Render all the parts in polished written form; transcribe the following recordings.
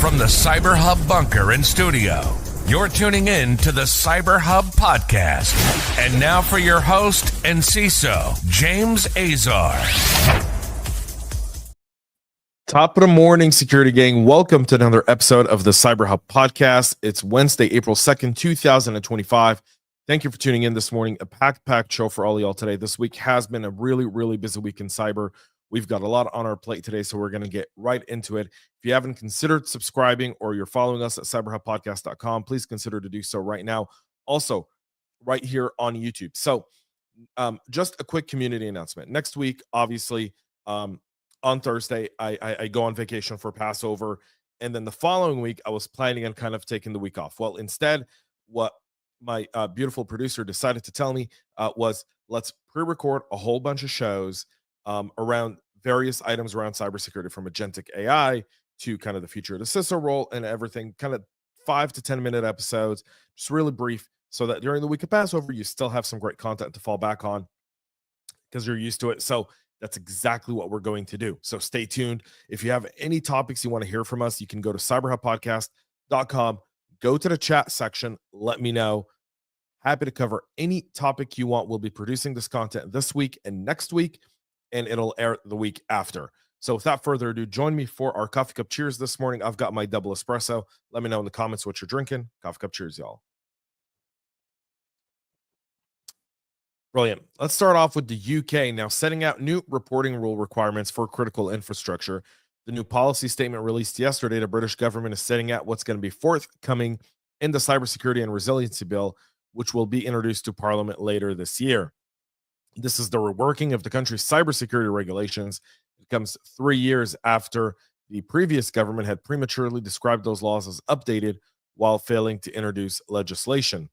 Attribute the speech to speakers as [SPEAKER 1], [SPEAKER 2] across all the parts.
[SPEAKER 1] From the CyberHub bunker and studio, you're tuning in to the CyberHub Podcast. And now for your host and CISO, James Azar.
[SPEAKER 2] Top of the morning, security gang. Welcome to another episode of the CyberHub Podcast. It's Wednesday, April 2nd, 2025. Thank you for tuning in this morning. A packed show for all of y'all today. This week has been a really busy week in cyber. We've got a lot on our plate today, so we're going to get right into it. If you haven't considered subscribing or you're following us at cyberhubpodcast.com, please consider to do so right now. Also, right here on YouTube. So, just a quick community announcement. Next week, obviously, on Thursday, I go on vacation for Passover, and then the following week, I was planning on kind of taking the week off. Well, instead, what my beautiful producer decided to tell me was, let's pre-record a whole bunch of shows around various items around cybersecurity, from agentic AI to kind of the future of the CISO role and everything, kind of 5 to 10 minute episodes, just really brief, so that during the week of Passover, you still have some great content to fall back on because you're used to it. So that's exactly what we're going to do. So stay tuned. If you have any topics you want to hear from us, you can go to cyberhubpodcast.com, go to the chat section, let me know. Happy to cover any topic you want. We'll be producing this content this week and next week, and it'll air the week after. So without further ado, join me for our coffee cup cheers this morning. I've got my double espresso. Let me know in the comments what you're drinking. Coffee cup cheers, y'all. Brilliant. Let's start off with the UK now setting out new reporting rule requirements for critical infrastructure. The new policy statement released yesterday, the British government is setting out what's going to be forthcoming in the Cybersecurity and Resiliency Bill, which will be introduced to Parliament later this year. This is the reworking of the country's cybersecurity regulations. It comes 3 years after the previous government had prematurely described those laws as updated while failing to introduce legislation.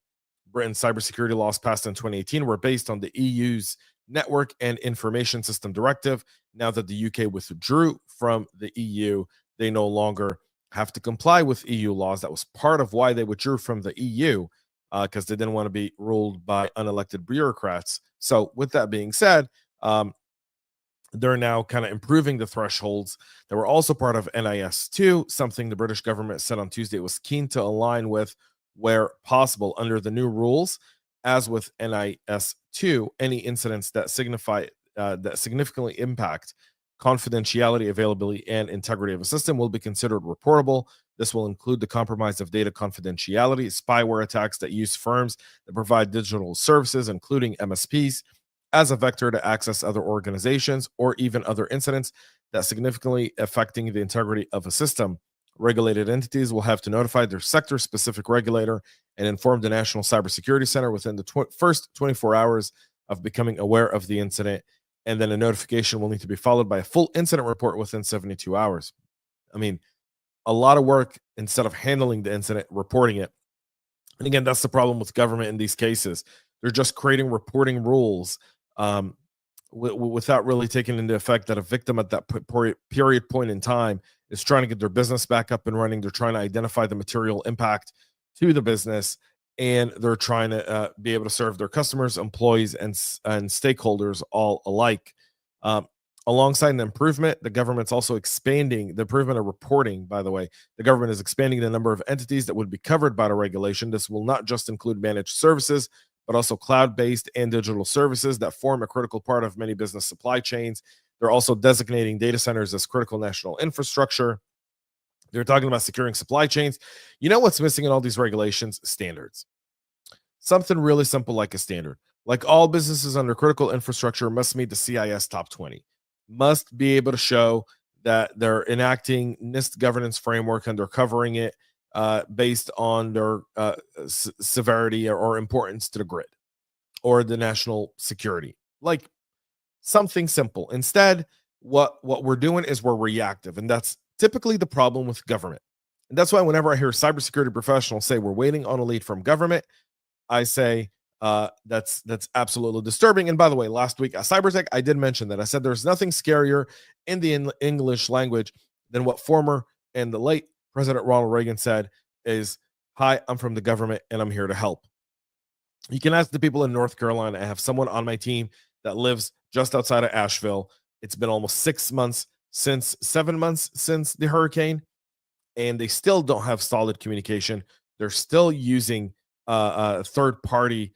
[SPEAKER 2] Britain's cybersecurity laws passed in 2018 were based on the EU's Network and Information System Directive. Now that the UK withdrew from the EU, they no longer have to comply with EU laws. That was part of why they withdrew from the EU, because they didn't want to be ruled by unelected bureaucrats. So with that being said, they're now kind of improving the thresholds. They were also part of NIS2, something the British government said on Tuesday it was keen to align with where possible under the new rules. As with NIS2, any incidents that significantly impact confidentiality, availability, and integrity of a system will be considered reportable. This will include the compromise of data confidentiality, spyware attacks that use firms that provide digital services, including MSPs, as a vector to access other organizations, or even other incidents that significantly affecting the integrity of a system. Regulated entities will have to notify their sector-specific regulator and inform the National Cybersecurity Center within the first 24 hours of becoming aware of the incident, and then a notification will need to be followed by a full incident report within 72 hours. I mean, a lot of work instead of handling the incident, reporting it. And again, that's the problem with government in these cases. They're just creating reporting rules without really taking into effect that a victim at that period point in time is trying to get their business back up and running. They're trying to identify the material impact to the business, and they're trying to be able to serve their customers, employees, and stakeholders all alike. Alongside the improvement, the government's also expanding the improvement of reporting. By the way, the government is expanding the number of entities that would be covered by the regulation. This will not just include managed services, but also cloud-based and digital services that form a critical part of many business supply chains. They're also designating data centers as critical national infrastructure. They're talking about securing supply chains. You know what's missing in all these regulations? Standards. Something really simple like a standard. Like all businesses under critical infrastructure must meet the CIS top 20. Must be able to show that they're enacting NIST governance framework and they're covering it based on their severity or importance to the grid or the national security. Like something simple. Instead, what we're doing is we're reactive, and that's typically the problem with government. And that's why whenever I hear cybersecurity professionals say we're waiting on a lead from government, I say that's absolutely disturbing. And by the way, last week at CyberTech, I did mention that. I said there's nothing scarier in the English language than what former and the late President Ronald Reagan said is, "Hi, I'm from the government and I'm here to help." You can ask the people in North Carolina. I have someone on my team that lives just outside of Asheville. It's been almost 7 months since the hurricane. and they still don't have solid communication. They're still using third-party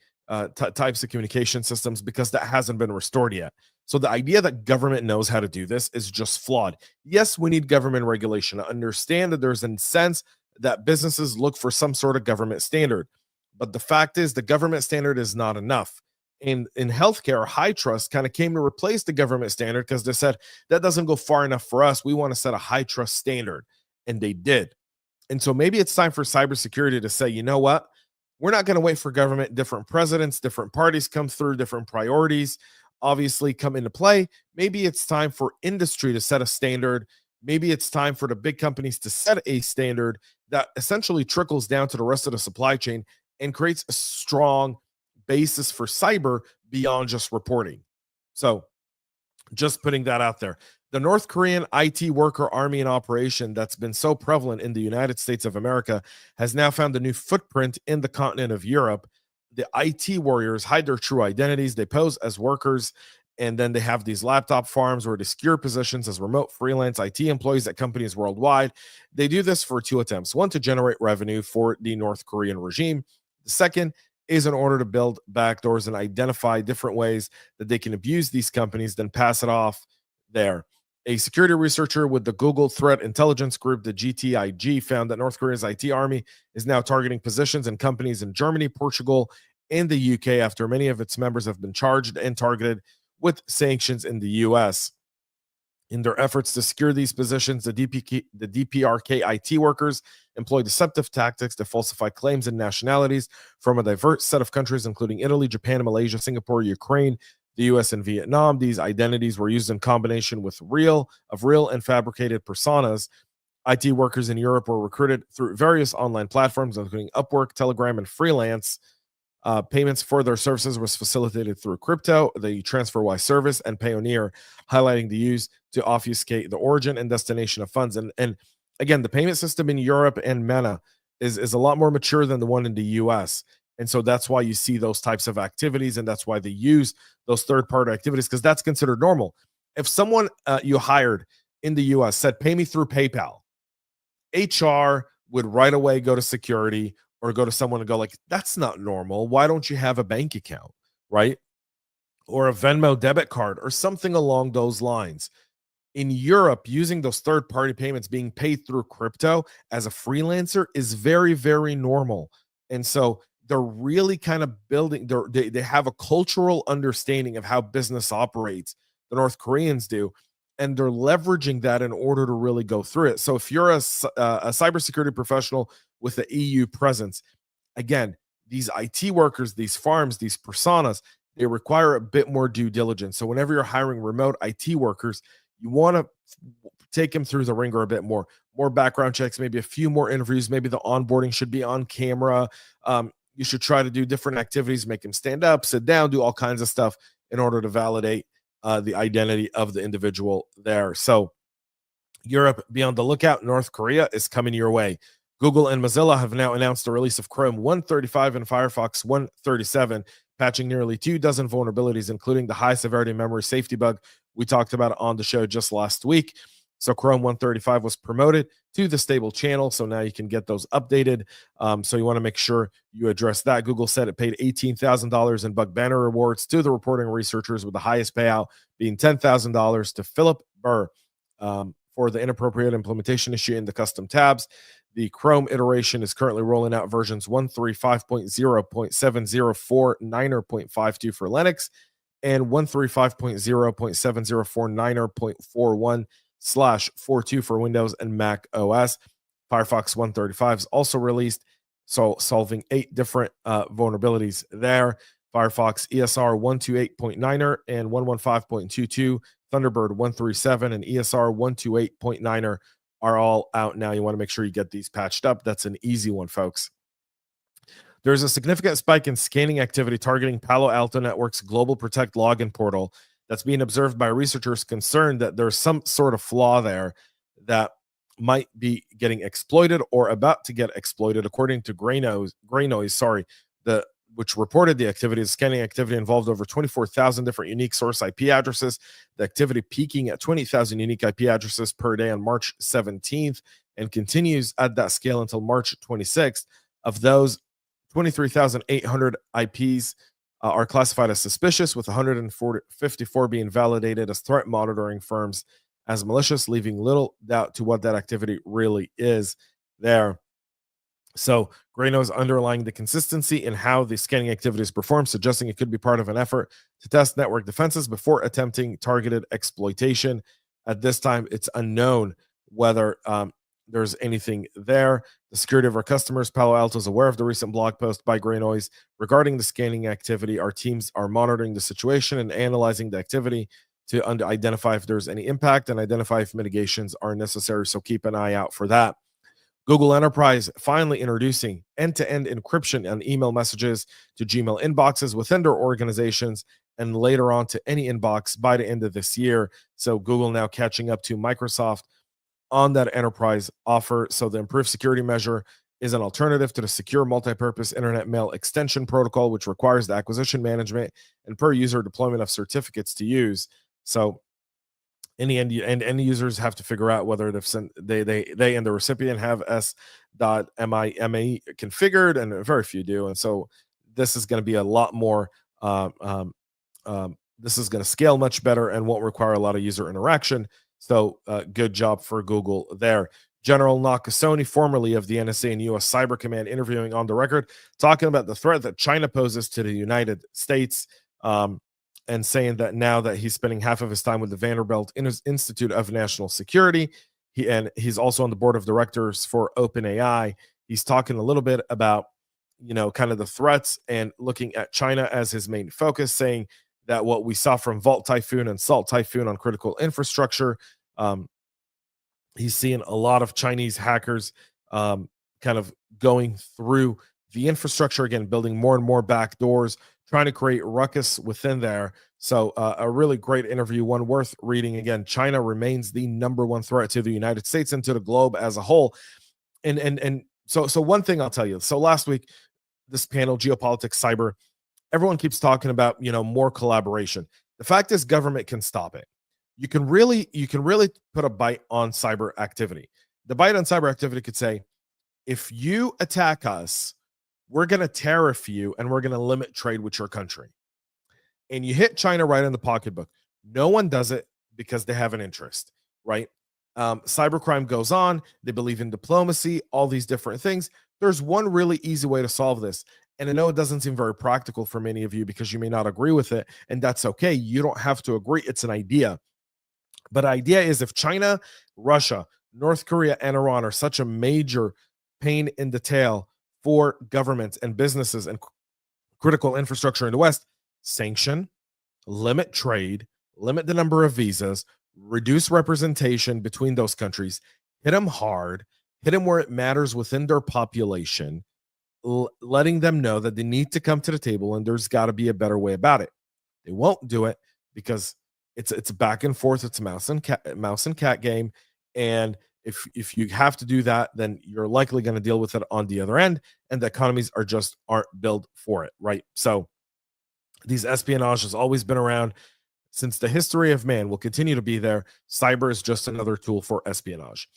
[SPEAKER 2] types of communication systems because that hasn't been restored yet. So the idea that government knows how to do this is just flawed. Yes, we need government regulation. I understand that there's a sense that businesses look for some sort of government standard, but the fact is the government standard is not enough. In healthcare, high trust kind of came to replace the government standard because they said that doesn't go far enough for us. We want to set a high trust standard, and they did. And so maybe it's time for cybersecurity to say, you know what? We're not going to wait for government. Different presidents, different parties come through, different priorities obviously come into play. Maybe it's time for industry to set a standard. Maybe it's time for the big companies to set a standard that essentially trickles down to the rest of the supply chain and creates a strong basis for cyber beyond just reporting. So just putting that out there. The North Korean IT worker army in operation that's been so prevalent in the United States of America has now found a new footprint in the continent of Europe. The IT warriors hide their true identities. They pose as workers, and then they have these laptop farms where they secure positions as remote freelance IT employees at companies worldwide. They do this for two attempts. One, to generate revenue for the North Korean regime. The second is in order to build backdoors and identify different ways that they can abuse these companies, then pass it off there. A security researcher with the Google Threat Intelligence Group, the GTIG, found that North Korea's IT army is now targeting positions and companies in Germany, Portugal, and the UK after many of its members have been charged and targeted with sanctions in the US. In their efforts to secure these positions, the DPRK IT workers employ deceptive tactics to falsify claims and nationalities from a diverse set of countries, including Italy, Japan, Malaysia, Singapore, Ukraine, the US, and Vietnam. These identities were used in combination with real and fabricated personas. IT workers in Europe were recruited through various online platforms, including Upwork, Telegram, and Freelance. Payments for their services was facilitated through crypto, the TransferWise service, and Payoneer, highlighting the use to obfuscate the origin and destination of funds. And again, the payment system in Europe and MENA is a lot more mature than the one in the US. And so that's why you see those types of activities, and that's why they use those third-party activities, because that's considered normal. If someone you hired in the US said, pay me through PayPal, HR would right away go to security or go to someone and go like, that's not normal. Why don't you have a bank account, right? Or a Venmo debit card or something along those lines. In Europe, using those third-party payments being paid through crypto as a freelancer is very, very normal. And so they're really kind of building, they have a cultural understanding of how business operates, the North Koreans do, and they're leveraging that in order to really go through it. So if you're a cybersecurity professional with the EU presence, again, these IT workers, these farms, these personas, they require a bit more due diligence. So whenever you're hiring remote IT workers, you want to take them through the ringer a bit more background checks, maybe a few more interviews, maybe the onboarding should be on camera. You should try to do different activities, make them stand up, sit down, do all kinds of stuff in order to validate the identity of the individual there. So Europe, be on the lookout. North Korea is coming your way. Google and Mozilla have now announced the release of Chrome 135 and Firefox 137, patching nearly 24 vulnerabilities, including the high severity memory safety bug we talked about on the show just last week. So Chrome 135 was promoted to the stable channel, so now you can get those updated. So you want to make sure you address that. Google said it paid $18,000 in bug banner rewards to the reporting researchers, with the highest payout being $10,000 to Philip Burr for the inappropriate implementation issue in the custom tabs. The Chrome iteration is currently rolling out versions 135.0.704.9.52 for Linux and 135.0.704.9.41/42 for Windows and Mac OS. Firefox 135 is also released, so solving 8 different vulnerabilities there. Firefox ESR 128.9 and 115.22, Thunderbird 137 and ESR 128.9 are all out now. You want to make sure you get these patched up. That's an easy one, folks. There's a significant spike in scanning activity targeting Palo Alto Network's Global Protect login portal that's being observed by researchers concerned that there's some sort of flaw there that might be getting exploited or about to get exploited, according to Gray Noise, the which reported the activity. The scanning activity involved over 24,000 different unique source IP addresses, the activity peaking at 20,000 unique IP addresses per day on March 17th and continues at that scale until March 26th. Of those, 23,800 IPs are classified as suspicious, with 154 being validated as threat monitoring firms as malicious, leaving little doubt to what that activity really is there. So Grano is underlying the consistency in how the scanning activities perform, suggesting it could be part of an effort to test network defenses before attempting targeted exploitation. At this time, it's unknown whether there's anything there. The security of our customers, Palo Alto is aware of the recent blog post by Granoise regarding the scanning activity. Our teams are monitoring the situation and analyzing the activity to identify if there's any impact and identify if mitigations are necessary. So keep an eye out for that. Google Enterprise finally introducing end-to-end encryption on email messages to Gmail inboxes within their organizations and later on to any inbox by the end of this year. So Google now catching up to Microsoft on that enterprise offer. So the improved security measure is an alternative to the secure multi-purpose internet mail extension protocol, which requires the acquisition management and per user deployment of certificates to use. So in the end, end users have to figure out whether they've sent, they and the recipient have s.mime configured, and very few do. And so this is going to be a lot more. This is going to scale much better and won't require a lot of user interaction. So good job for Google there. General Nakasone, formerly of the NSA and U.S. Cyber Command, interviewing on the record, talking about the threat that China poses to the United States. And saying that now that he's spending half of his time with the Vanderbilt Institute of National Security, he's also on the board of directors for OpenAI. He's talking a little bit about, kind of the threats and looking at China as his main focus, saying that what we saw from Vault Typhoon and Salt Typhoon on critical infrastructure, he's seeing a lot of Chinese hackers kind of going through the infrastructure again, building more and more backdoors, trying to create ruckus within there. So a really great interview, one worth reading. Again, China remains the number one threat to the United States and to the globe as a whole. And so one thing I'll tell you. So last week, this panel, Geopolitics, Cyber, everyone keeps talking about, more collaboration. The fact is government can stop it. You can really put a bite on cyber activity. The bite on cyber activity could say, if you attack us, we're going to tariff you and we're going to limit trade with your country. And you hit China right in the pocketbook. No one does it because they have an interest, right? Cybercrime goes on. They believe in diplomacy, all these different things. There's one really easy way to solve this. And I know it doesn't seem very practical for many of you because you may not agree with it. And that's okay. You don't have to agree. It's an idea. But the idea is if China, Russia, North Korea, and Iran are such a major pain in the tail for governments and businesses and critical infrastructure in the West, sanction, limit trade, limit the number of visas, reduce representation between those countries, hit them hard, hit them where it matters within their population, letting them know that they need to come to the table and there's got to be a better way about it. They won't do it because it's back and forth. It's a mouse and cat game. And if you have to do that, then you're likely going to deal with it on the other end, and the economies aren't built for it, right? So these espionage has always been around since the history of man, will continue to be there. Cyber is just another tool for espionage.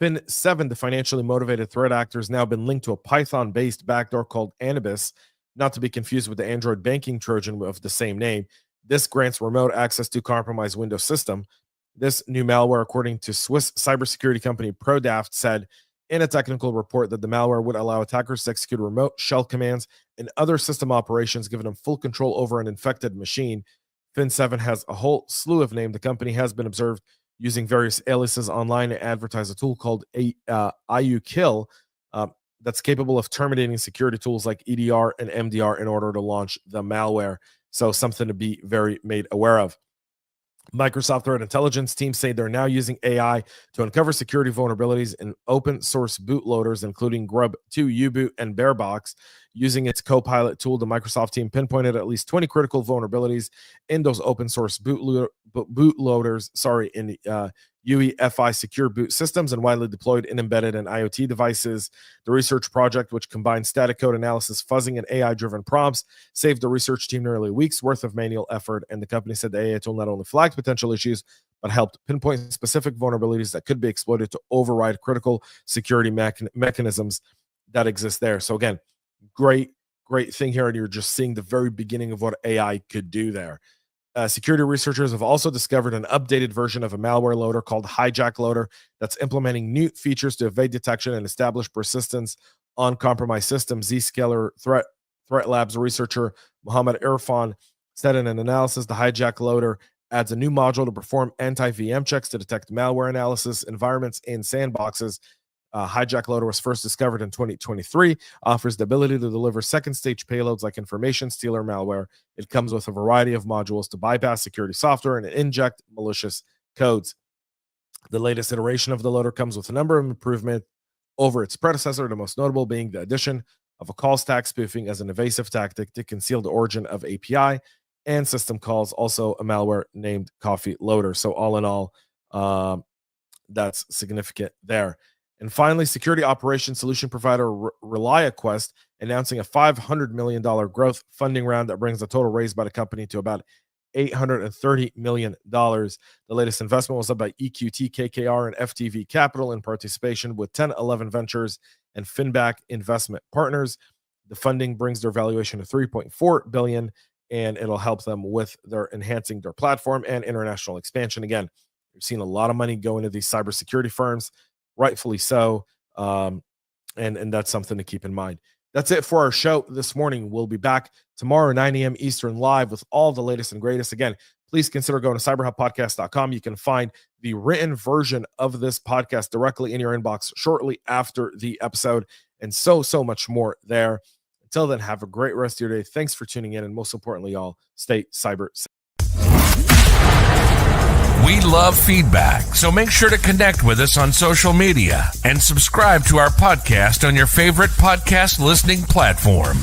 [SPEAKER 2] Fin7, the financially motivated threat actor, has now been linked to a Python-based backdoor called Anubis, not to be confused with the Android banking Trojan of the same name. This grants remote access to compromised Windows system. This new malware, according to Swiss cybersecurity company ProDaft, said in a technical report that the malware would allow attackers to execute remote shell commands and other system operations, giving them full control over an infected machine. Fin7 has a whole slew of names. The company has been observed using various aliases online to advertise a tool called IUKill that's capable of terminating security tools like EDR and MDR in order to launch the malware. So something to be very made aware of. Microsoft threat intelligence teams say they're now using AI to uncover security vulnerabilities in open source bootloaders, including Grub 2, U-Boot, and Bearbox. Using its Copilot tool, the Microsoft team pinpointed at least 20 critical vulnerabilities in those open source bootloaders. UEFI secure boot systems and widely deployed in embedded and IoT devices. The research project, which combines static code analysis, fuzzing, and AI-driven prompts, saved the research team nearly a week's worth of manual effort, and the company said the AI tool not only flagged potential issues, but helped pinpoint specific vulnerabilities that could be exploited to override critical security mechanisms that exist there. So again, great thing here, and you're just seeing the very beginning of what AI could do there. Security researchers have also discovered an updated version of a malware loader called Hijack Loader that's implementing new features to evade detection and establish persistence on compromised systems. Zscaler Threat Labs researcher Mohammed Irfan said in an analysis, the Hijack Loader adds a new module to perform anti-VM checks to detect malware analysis environments in sandboxes. Hijack Loader was first discovered in 2023, offers the ability to deliver second-stage payloads like information stealer malware. It comes with a variety of modules to bypass security software and inject malicious codes. The latest iteration of the loader comes with a number of improvements over its predecessor, the most notable being the addition of a call stack spoofing as an evasive tactic to conceal the origin of API and system calls, also a malware named Coffee Loader. So all in all, that's significant there. And finally, security operations solution provider ReliaQuest announcing a $500 million growth funding round that brings the total raised by the company to about $830 million. The latest investment was up by EQT, KKR, and FTV Capital in participation with 1011 Ventures and Finback Investment Partners. The funding brings their valuation to $3.4 billion, and it'll help them with their enhancing their platform and international expansion. Again, we've seen a lot of money go into these cybersecurity firms, rightfully so, and that's something to keep in mind. That's it for our show this morning. We'll be back tomorrow, 9 a.m. Eastern, live with all the latest and greatest. Again, please consider going to cyberhubpodcast.com. You can find the written version of this podcast directly in your inbox shortly after the episode, and so much more there. Until then, have a great rest of your day. Thanks for tuning in, and most importantly, y'all, stay cyber safe.
[SPEAKER 1] We love feedback, so make sure to connect with us on social media and subscribe to our podcast on your favorite podcast listening platform.